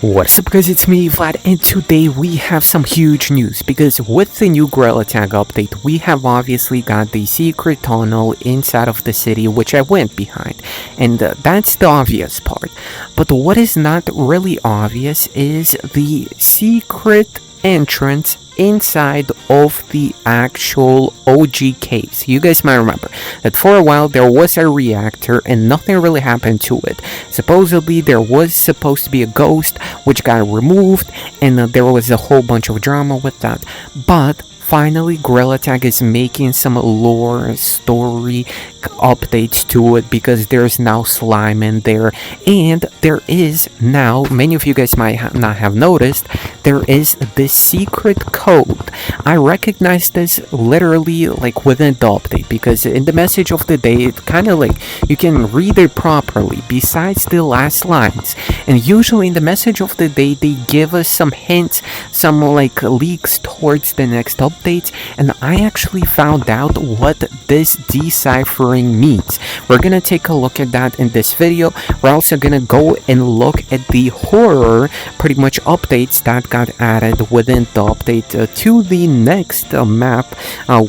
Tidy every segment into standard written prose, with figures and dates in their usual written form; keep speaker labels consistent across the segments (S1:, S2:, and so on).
S1: What's up guys, it's me Vlad, and today we have some huge news because with the new Gorilla Tag update we have obviously got the secret tunnel inside of the city which I went behind, and that's the obvious part. But what is not really obvious is the secret entrance inside of the actual OG caves. You guys might remember that for a while there was a reactor and nothing really happened to it. Supposedly there was supposed to be a ghost which got removed, and there was a whole bunch of drama with that. But finally Gorilla Tag is making some lore story updates to it because there's now slime in there, and there is now, many of you guys might not have noticed, there is this secret code. I recognize this literally like within the update because in the message of the day it kind of like you can read it properly besides the last lines, and usually in the message of the day they give us some hints, some like leaks towards the next updates, and I actually found out what this deciphering means. We're gonna take a look at that in this video. We're also gonna go and look at the horror pretty much updates that got added within the update to the next map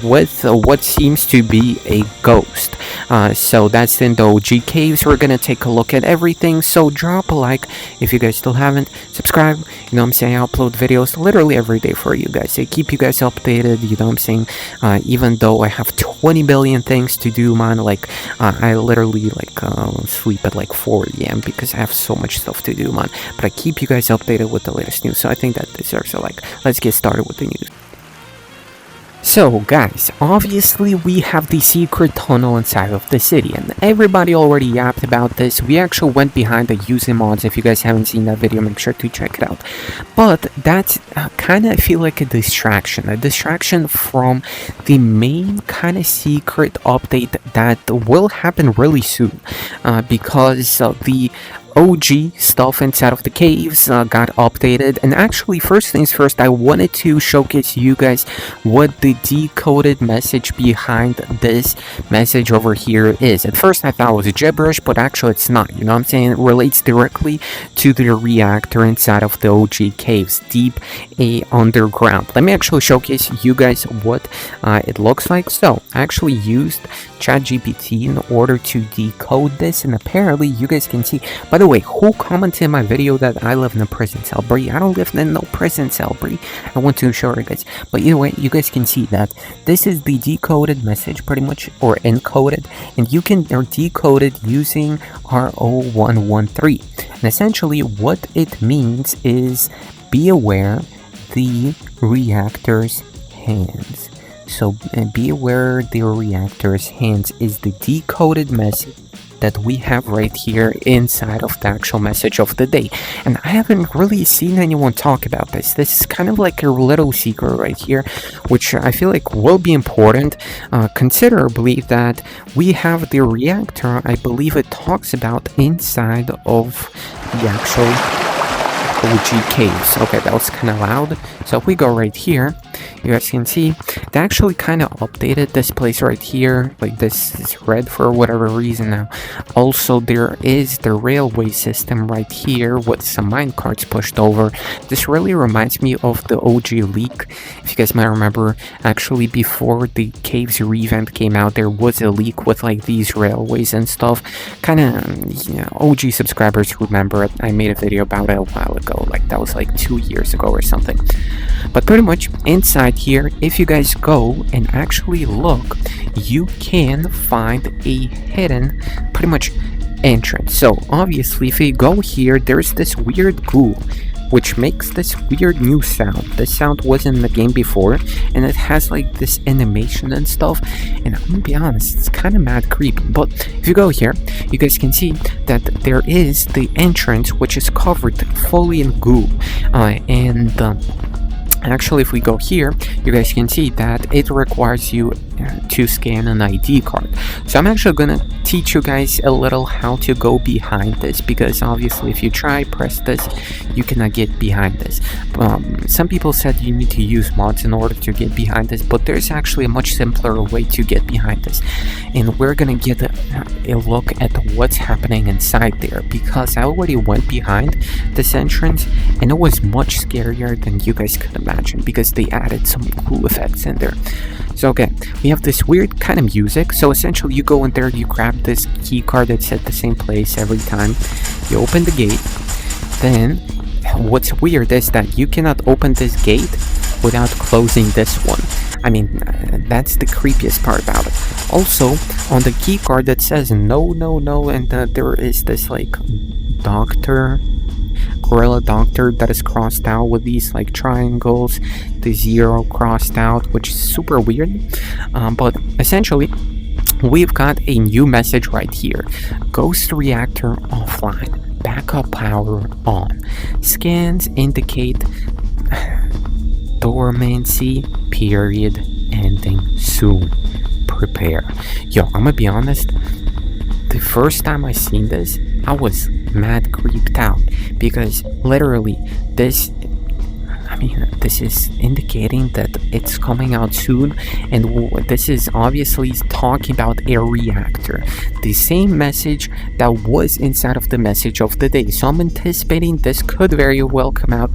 S1: with what seems to be a ghost. So that's in the OG caves. We're gonna take a look at everything, so drop a like if you guys still haven't, subscribe. You know what I'm saying, I upload videos literally every day for you guys. I keep you guys updated, you know what I'm saying, even though I have 20 billion things to do, man. Like I literally like sleep at like 4 a.m. because I have so much stuff to do, man. But I keep you guys updated with the latest news, so I think that deserves a like. Let's get started with the news. So guys, obviously we have the secret tunnel inside of the city, and everybody already yapped about this. We actually went behind the using mods. If you guys haven't seen that video, make sure to check it out. But that's kind of, I feel like a distraction from the main kind of secret update that will happen really soon, because the OG stuff inside of the caves got updated. And actually, first things first, I wanted to showcase you guys what the decoded message behind this message over here is. At first I thought it was gibberish, but actually it's not, you know what I'm saying. It relates directly to the reactor inside of the OG caves deep underground. Let me actually showcase you guys what it looks like. So I actually used ChatGPT in order to decode this, and apparently you guys can see. By the way, who commented in my video that I live in a prison cell, Bree? I don't live in no prison cell, Bree. I want to show you guys. But either way, you guys can see that this is the decoded message pretty much, or encoded, and you can decode it using R0113. And essentially what it means is be aware the reactor's hands. So be aware the reactor's hands is the decoded message that we have right here inside of the actual message of the day. And I haven't really seen anyone talk about this. This is kind of like a little secret right here, which I feel like will be important considerably, that we have the reactor. I believe it talks about inside of the actual OG caves. Okay, that was kind of loud. So if we go right here, you guys can see they actually kind of updated this place right here. Like this is red for whatever reason now. Also, there is the railway system right here with some minecarts pushed over. This really reminds me of the OG leak. If you guys might remember, actually before the caves revamp came out, there was a leak with like these railways and stuff. Kind of, you know, OG subscribers remember it. I made a video about it a while ago. Like that was like 2 years ago or something. But pretty much inside here, if you guys go and actually look, you can find a hidden pretty much entrance. So obviously if you go here, there's this weird goo which makes this weird new sound. This sound wasn't in the game before, and it has like this animation and stuff, and I'm gonna be honest, it's kind of mad creepy. But if you go here, you guys can see that there is the entrance which is covered fully in goo, actually if we go here, you guys can see that it requires you to scan an ID card. So I'm actually gonna teach you guys a little how to go behind this, because obviously if you press this, you cannot get behind this. Some people said you need to use mods in order to get behind this, but there's actually a much simpler way to get behind this, and we're gonna get a look at what's happening inside there, because I already went behind this entrance and it was much scarier than you guys could imagine, because they added some cool effects in there. So okay, we have this weird kind of music. So essentially you go in there, you grab this key card that's at the same place every time, you open the gate. Then what's weird is that you cannot open this gate without closing this one. I mean, that's the creepiest part about it. Also, on the key card that says no, no, no, and there is this like gorilla doctor that is crossed out with these like triangles, the 0 crossed out, which is super weird. But essentially, we've got a new message right here. Ghost reactor offline, backup power on. Scans indicate dormancy period ending soon. Prepare. Yo, I'm gonna be honest, the first time I seen this, I was mad creeped out, because literally this is indicating that it's coming out soon, and this is obviously talking about a reactor, the same message that was inside of the message of the day. So I'm anticipating this could very well come out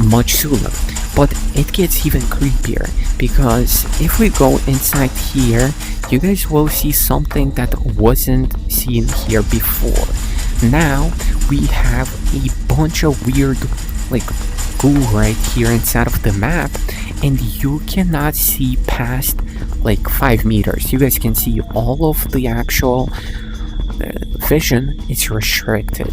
S1: much sooner. But it gets even creepier, because if we go inside here, you guys will see something that wasn't seen here before. Now we have a bunch of weird like goo right here inside of the map, and you cannot see past like 5 meters. You guys can see all of the actual vision is restricted.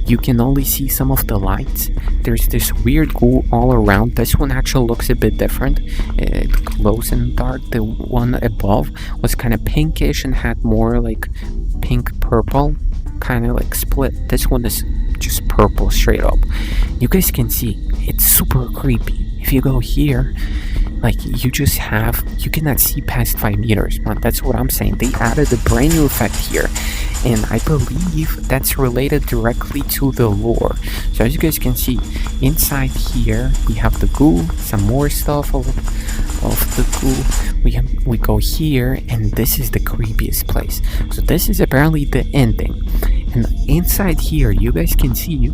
S1: You can only see some of the lights. There's this weird goo all around. This one actually looks a bit different. It glows in the dark. The one above was kind of pinkish and had more like pink purple kind of like split. This one is just purple straight up. You guys can see it's super creepy. If you go here, like you cannot see past 5 meters, man. That's what I'm saying. They added a brand new effect here, and I believe that's related directly to the lore. So as you guys can see, inside here we have the goo, some more stuff of the goo. We go here, and this is the creepiest place. So this is apparently the ending, and inside here you guys can see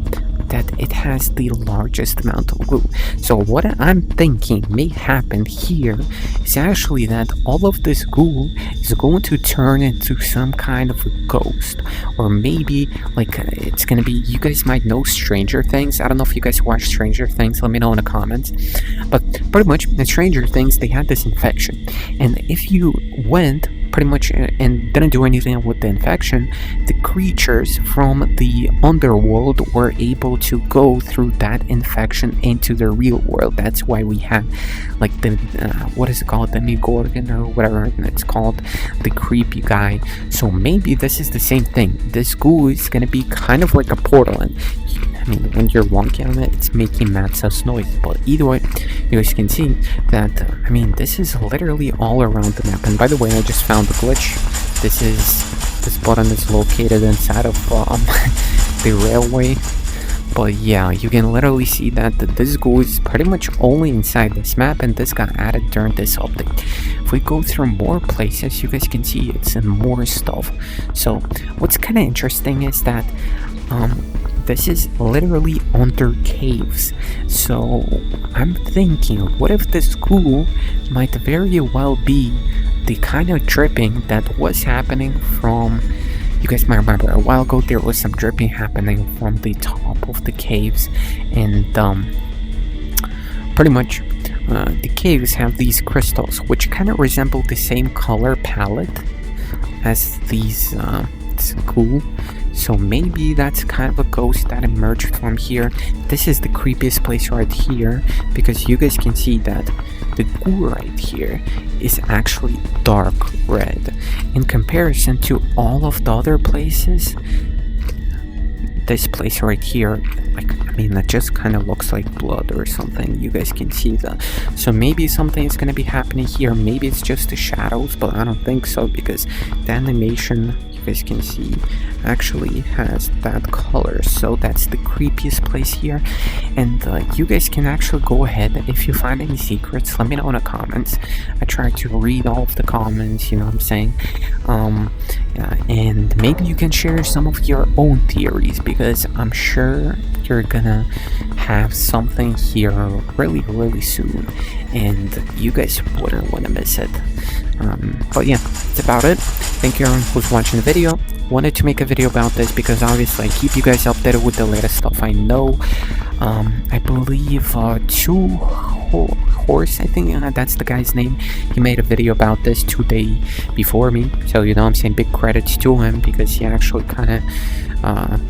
S1: that it has the largest amount of glue. So what I'm thinking may happen here is actually that all of this glue is going to turn into some kind of a ghost, or maybe like it's gonna be, you guys might know Stranger Things. I don't know if you guys watch Stranger Things, let me know in the comments. But pretty much in Stranger Things they had this infection, and if you went pretty much and didn't do anything with the infection, the creatures from the underworld were able to go through that infection into the real world. That's why we have like the what is it called, the Demogorgon or whatever it's called, the creepy guy. So maybe this is the same thing. This goo is gonna be kind of like a portal, and I mean, when you're walking on it, it's making mad sus noise. But either way, you guys can see that, I mean, this is literally all around the map. And by the way, I just found a glitch. This button is located inside of the railway. But yeah, you can literally see that this goo is pretty much only inside this map, and this got added during this update. If we go through more places, you guys can see it's in more stuff. So what's kind of interesting is that this is literally under caves. So I'm thinking, what if this goo might very well be the kind of dripping that was happening from, you guys might remember a while ago there was some dripping happening from the top of the caves, and pretty much the caves have these crystals which kind of resemble the same color palette as these goo. So maybe that's kind of a ghost that emerged from here. This is the creepiest place right here, because you guys can see that the goo right here is actually dark red in comparison to all of the other places. this place right here, like, I mean, that just kind of looks like blood or something. You guys can see that. So maybe something is gonna be happening here. Maybe it's just the shadows, but I don't think so, because the animation, you guys can see, actually has that color. So that's the creepiest place here. And you guys can actually go ahead, if you find any secrets, let me know in the comments. I try to read all of the comments, you know what I'm saying? And maybe you can share some of your own theories, because I'm sure you're gonna have something here really, really soon, and you guys wouldn't want to miss it. But yeah, that's about it. Thank you everyone who's watching the video. Wanted to make a video about this because obviously I keep you guys updated with the latest stuff. I know, I believe Horse, I think that's the guy's name. He made a video about this 2 days before me, so you know I'm saying big credits to him, because he actually kind of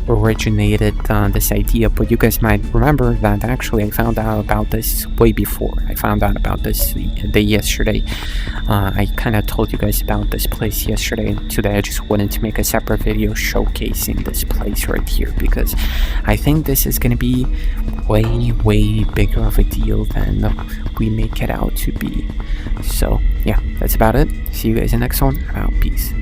S1: originated this idea. But you guys might remember that actually I found out about this way before. I found out about this yesterday. I kind of told you guys about this place yesterday, and today I just wanted to make a separate video showcasing this place right here, because I think this is going to be way bigger of a deal than we make it out to be. So yeah, that's about it. See you guys in the next one. I'm out. Peace.